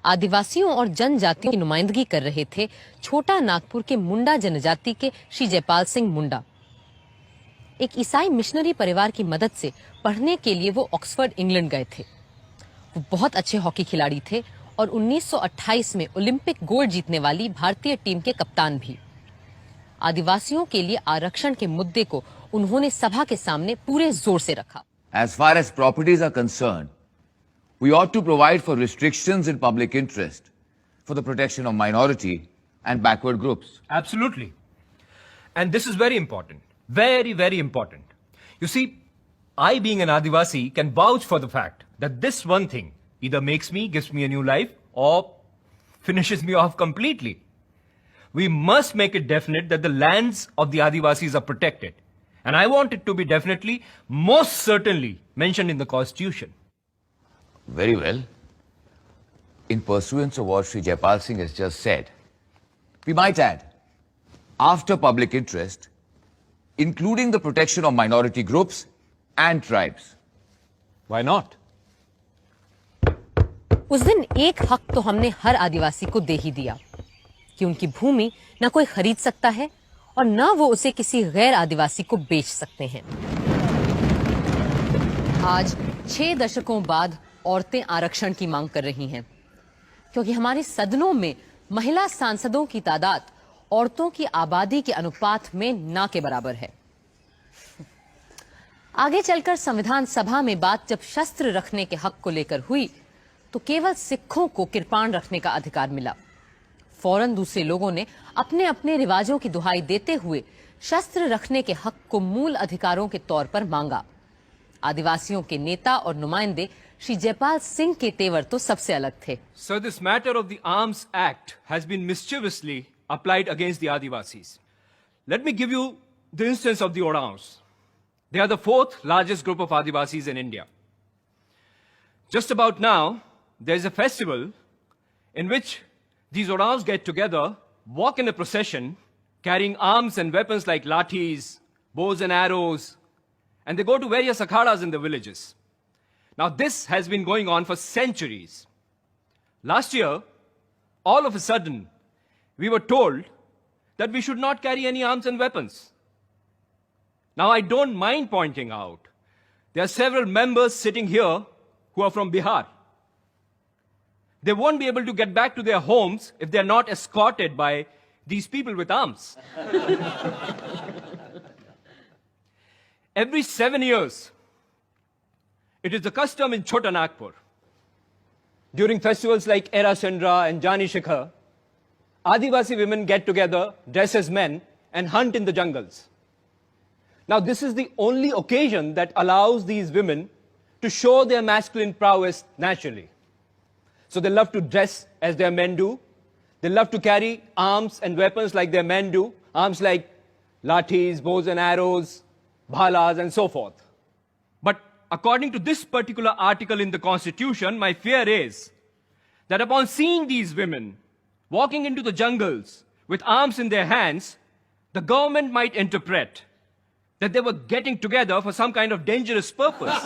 आदिवासियों और जनजातियों की नुमाइंदगी कर रहे थे छोटा नागपुर के मुंडा जनजाति के श्री जयपाल सिंह मुंडा। एक ईसाई मिशनरी परिवार की मदद से पढ़ने के लिए वो ऑक्सफोर्ड इंग्लैंड गए थे। वो बहुत अच्छे हॉकी खिलाड़ी थे और 1928 में ओलंपिक गोल्ड जीतने वाली भारतीय टीम के कप्तान भी। आदिवासियों के लिए आरक्षण के मुद्दे को उन्होंने सभा के सामने पूरे जोर से रखा। As far as properties are concerned, we ought to provide for restrictions in public interest for the protection of minority and backward groups. Absolutely. And this is very important. Very, very important. You see, I being an Adivasi can vouch for the fact that this one thing either makes me, gives me a new life, or finishes me off completely. We must make it definite that the lands of the Adivasis are protected. And I want it to be definitely, most certainly, mentioned in the Constitution. Very well. In pursuance of what Sri Jaipal Singh has just said, we might add, after public interest, including the protection of minority groups and tribes. Why not? उस दिन एक हक तो हमने हर आदिवासी को दे ही दिया कि उनकी भूमि न कोई खरीद सकता है और न वो उसे किसी गैर आदिवासी को बेच सकते हैं। आज 6 दशकों बाद औरतें आरक्षण की मांग कर रही हैं, क्योंकि हमारे सदनों में महिला सांसदों की तादाद औरतों की आबादी के अनुपात में ना के बराबर है। आगे चलकर संविधान सभा में बात जब शस्त्र रखने के हक को लेकर हुई तो केवल सिखों को किरपान रखने का अधिकार मिला। फौरन दूसरे लोगों ने अपने अपने रिवाजों की दुहाई देते हुए शस्त्र रखने के हक को मूल अधिकारों के तौर पर मांगा। आदिवासियों के नेता और नुमाइंदे श्री जयपाल सिंह के तेवर तो सबसे अलग थे। Sir, this matter of the Arms Act has been mischievously applied against the Adivasis. Let me give you the instance of the Oraons. They are the 4th largest group of Adivasis in India. Just about now, there is a festival in which these Oraons get together, walk in a procession, carrying arms and weapons like lathis, bows and arrows, and they go to various akhadas in the villages. Now, this has been going on for centuries. Last year, all of a sudden, we were told that we should not carry any arms and weapons. Now, I don't mind pointing out, there are several members sitting here who are from Bihar. They won't be able to get back to their homes if they're not escorted by these people with arms. Every 7 years, it is the custom in Chota Nagpur, during festivals like Era Sandra and Jani Shikhar, Adivasi women get together, dress as men, and hunt in the jungles. Now, this is the only occasion that allows these women to show their masculine prowess naturally. So they love to dress as their men do. They love to carry arms and weapons like their men do. Arms like lathis, bows and arrows, bhalas, and so forth. But according to this particular article in the Constitution, my fear is that upon seeing these women walking into the jungles with arms in their hands, the government might interpret that they were getting together for some kind of dangerous purpose.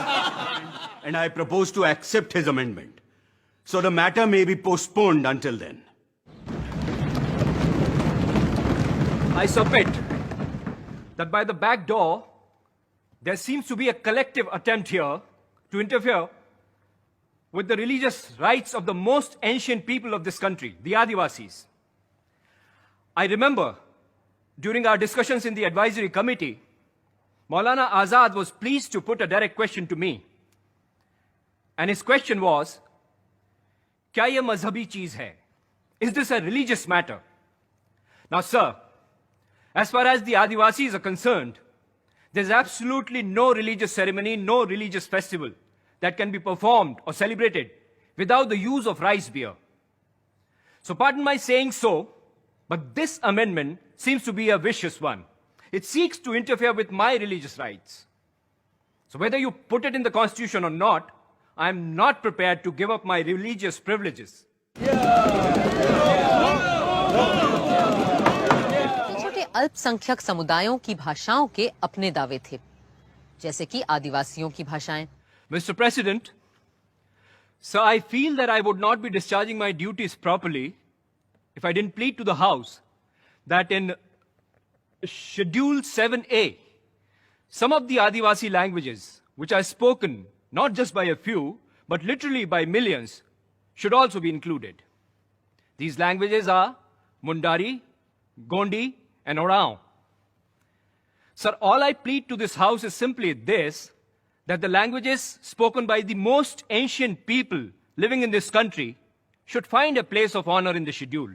And I propose to accept his amendment. So the matter may be postponed until then. I submit that by the back door, there seems to be a collective attempt here to interfere with the religious rights of the most ancient people of this country, the Adivasis. I remember during our discussions in the advisory committee, Maulana Azad was pleased to put a direct question to me. And his question was, Kya ye mazhabi cheez hai? Is this a religious matter? Now, sir, as far as the Adivasis are concerned, there's absolutely no religious ceremony, no religious festival that can be performed or celebrated without the use of rice beer. So pardon my saying so, but this amendment seems to be a vicious one. It seeks to interfere with my religious rights. So whether you put it in the Constitution or not, I am not prepared to give up my religious privileges. छोटे अल्पसंख्यक समुदायों की भाषाओं के अपने दावे थे, जैसे कि आदिवासियों की भाषाएं। Mr. President, So I feel that I would not be discharging my duties properly if I didn't plead to the House that in Schedule 7A, some of the Adivasi languages, which are spoken not just by a few, but literally by millions, should also be included. These languages are Mundari, Gondi, and Orao. Sir, all I plead to this House is simply this, that the languages spoken by the most ancient people living in this country should find a place of honor in the schedule.